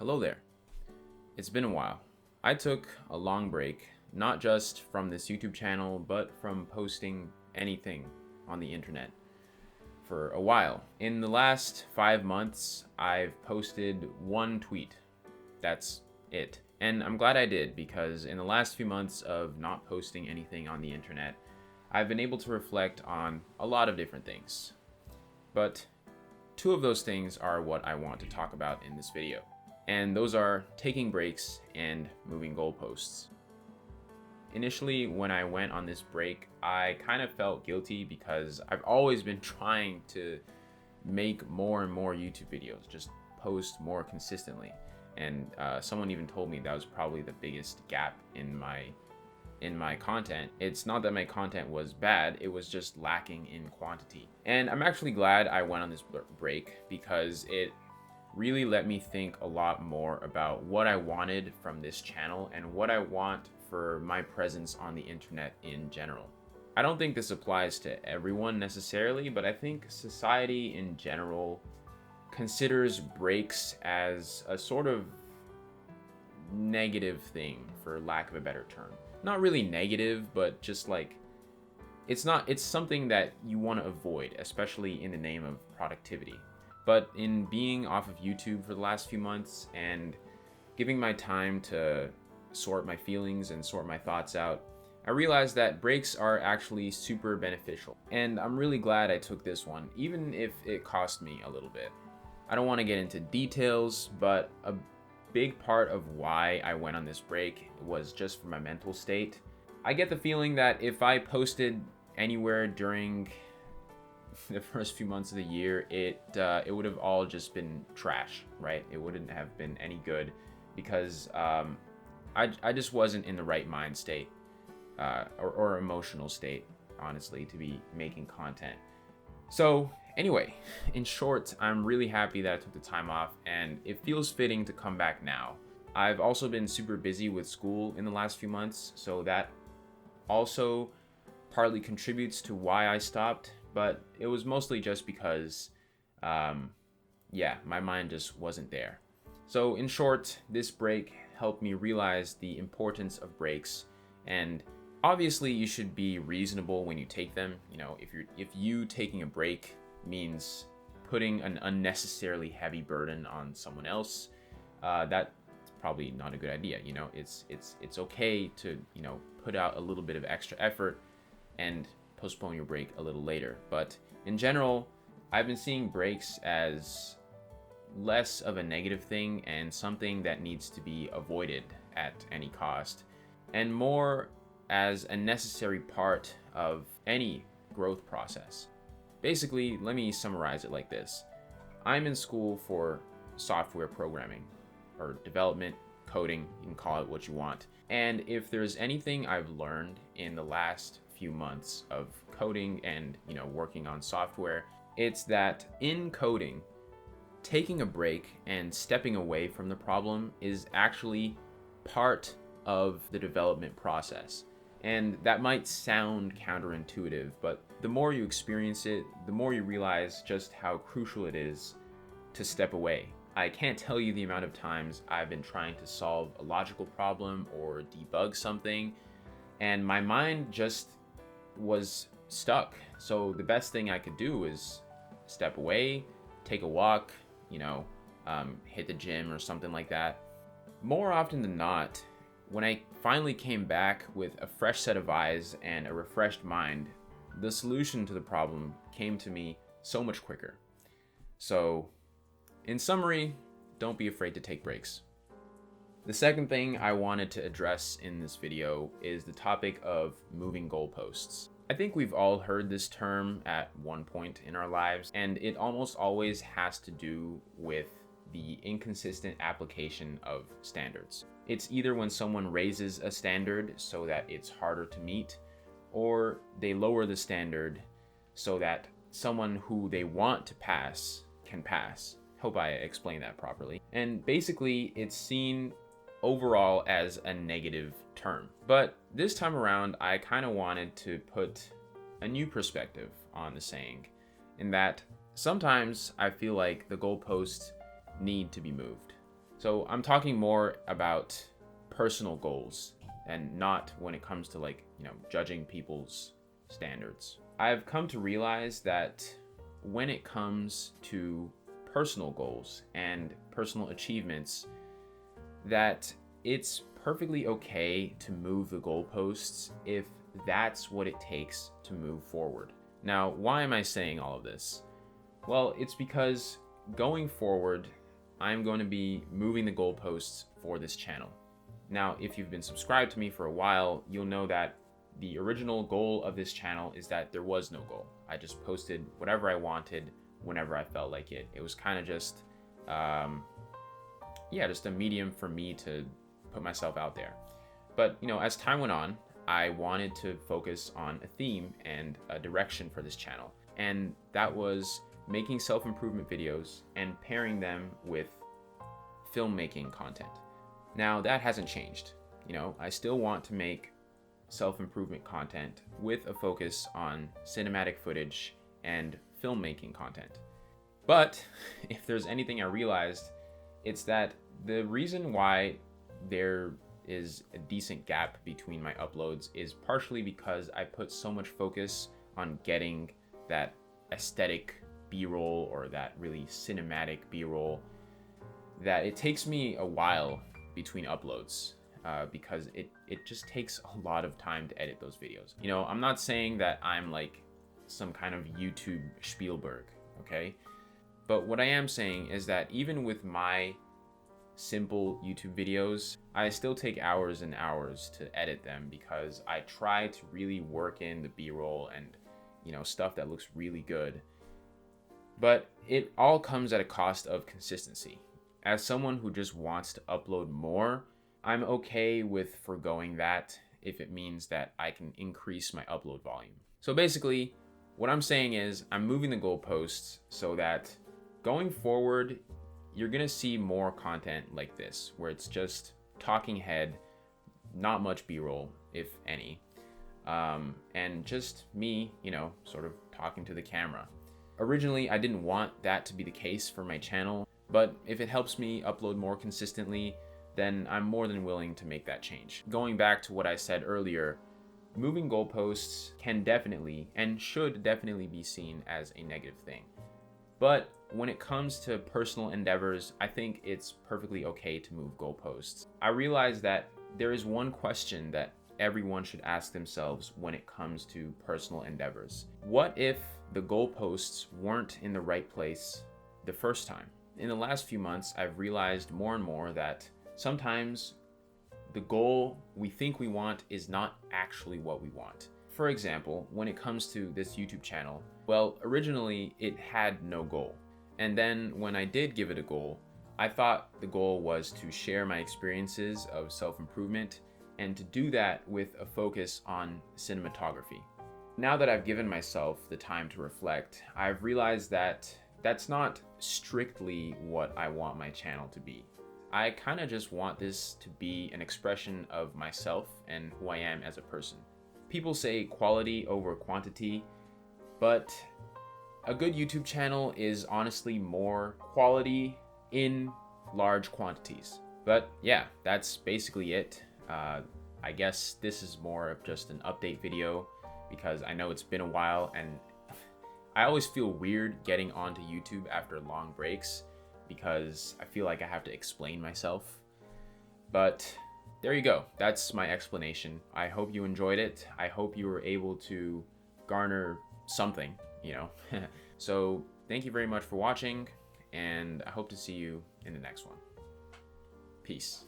Hello there. It's been a while. I took a long break, not just from this YouTube channel, but from posting anything on the internet for a while. In the last 5 months, I've posted one tweet. That's it. And I'm glad I did, because in the last few months of not posting anything on the internet, I've been able to reflect on a lot of different things. But two of those things are what I want to talk about in this video. And those are taking breaks and moving goalposts. Initially, when I went on this break, I kind of felt guilty because I've always been trying to make more and more YouTube videos, just post more consistently. And someone even told me that was probably the biggest gap in my content. It's not that my content was bad, it was just lacking in quantity. And I'm actually glad I went on this break, because it really let me think a lot more about what I wanted from this channel and what I want for my presence on the internet in general. I don't think this applies to everyone necessarily, but I think society in general considers breaks as a sort of negative thing, for lack of a better term. Not really negative, but just like it's something that you want to avoid, especially in the name of productivity. But in being off of YouTube for the last few months and giving my time to sort my feelings and sort my thoughts out, I realized that breaks are actually super beneficial. And I'm really glad I took this one, even if it cost me a little bit. I don't want to get into details, but a big part of why I went on this break was just for my mental state. I get the feeling that if I posted anywhere during the first few months of the year, it would have all just been trash, right? It wouldn't have been any good, because I just wasn't in the right mind state or emotional state, honestly, to be making content. So anyway, in short, I'm really happy that I took the time off, and it feels fitting to come back now. I've also been super busy with school in the last few months, so that also partly contributes to why I stopped, but it was mostly just because, my mind just wasn't there. So in short, this break helped me realize the importance of breaks, and obviously you should be reasonable when you take them. You know, if you taking a break means putting an unnecessarily heavy burden on someone else, that's probably not a good idea. You know, it's okay to, put out a little bit of extra effort and postpone your break a little later. But in general, I've been seeing breaks as less of a negative thing and something that needs to be avoided at any cost, and more as a necessary part of any growth process. Basically, let me summarize it like this. I'm in school for software programming or development, coding, you can call it what you want. And if there's anything I've learned in the last few months of coding and, working on software, it's that in coding, taking a break and stepping away from the problem is actually part of the development process. And that might sound counterintuitive, but the more you experience it, the more you realize just how crucial it is to step away. I can't tell you the amount of times I've been trying to solve a logical problem or debug something, and my mind just was stuck. So the best thing I could do is step away, take a walk, hit the gym or something like that. More often than not, when I finally came back with a fresh set of eyes and a refreshed mind, the solution to the problem came to me so much quicker. So, in summary, don't be afraid to take breaks. The second thing I wanted to address in this video is the topic of moving goalposts. I think we've all heard this term at one point in our lives, and it almost always has to do with the inconsistent application of standards. It's either when someone raises a standard so that it's harder to meet, or they lower the standard so that someone who they want to pass can pass. Hope I explained that properly. And basically, it's seen overall as a negative term. But this time around, I kind of wanted to put a new perspective on the saying, in that sometimes I feel like the goalposts need to be moved. So I'm talking more about personal goals and not when it comes to like, judging people's standards. I've come to realize that when it comes to personal goals and personal achievements, that it's perfectly okay to move the goalposts if that's what it takes to move forward. Now, why am I saying all of this? Well, it's because going forward, I'm going to be moving the goalposts for this channel. Now, if you've been subscribed to me for a while, you'll know that the original goal of this channel is that there was no goal. I just posted whatever I wanted whenever I felt like it. It was kind of just, just a medium for me to put myself out there. But, as time went on, I wanted to focus on a theme and a direction for this channel. And that was making self-improvement videos and pairing them with filmmaking content. Now, that hasn't changed. I still want to make self-improvement content with a focus on cinematic footage and filmmaking content. But if there's anything I realized, it's that the reason why there is a decent gap between my uploads is partially because I put so much focus on getting that aesthetic B-roll or that really cinematic B-roll that it takes me a while between uploads because it just takes a lot of time to edit those videos. I'm not saying that I'm like some kind of YouTube Spielberg, okay? But what I am saying is that even with my simple YouTube videos, I still take hours and hours to edit them because I try to really work in the B-roll and, stuff that looks really good. But it all comes at a cost of consistency. As someone who just wants to upload more, I'm okay with forgoing that if it means that I can increase my upload volume. So basically, what I'm saying is I'm moving the goalposts so that going forward, you're gonna see more content like this, where it's just talking head, not much B-roll, if any, and just me, sort of talking to the camera. Originally, I didn't want that to be the case for my channel, but if it helps me upload more consistently, then I'm more than willing to make that change. Going back to what I said earlier, moving goalposts can definitely and should definitely be seen as a negative thing. But when it comes to personal endeavors, I think it's perfectly okay to move goalposts. I realize that there is one question that everyone should ask themselves when it comes to personal endeavors. What if the goalposts weren't in the right place the first time? In the last few months, I've realized more and more that sometimes the goal we think we want is not actually what we want. For example, when it comes to this YouTube channel, well, originally it had no goal. And then when I did give it a goal, I thought the goal was to share my experiences of self-improvement and to do that with a focus on cinematography. Now that I've given myself the time to reflect, I've realized that that's not strictly what I want my channel to be. I kind of just want this to be an expression of myself and who I am as a person. People say quality over quantity, but a good YouTube channel is honestly more quality in large quantities. But yeah, that's basically it. I guess this is more of just an update video because I know it's been a while and I always feel weird getting onto YouTube after long breaks because I feel like I have to explain myself. But there you go. That's my explanation. I hope you enjoyed it. I hope you were able to garner something, So thank you very much for watching, and I hope to see you in the next one. Peace.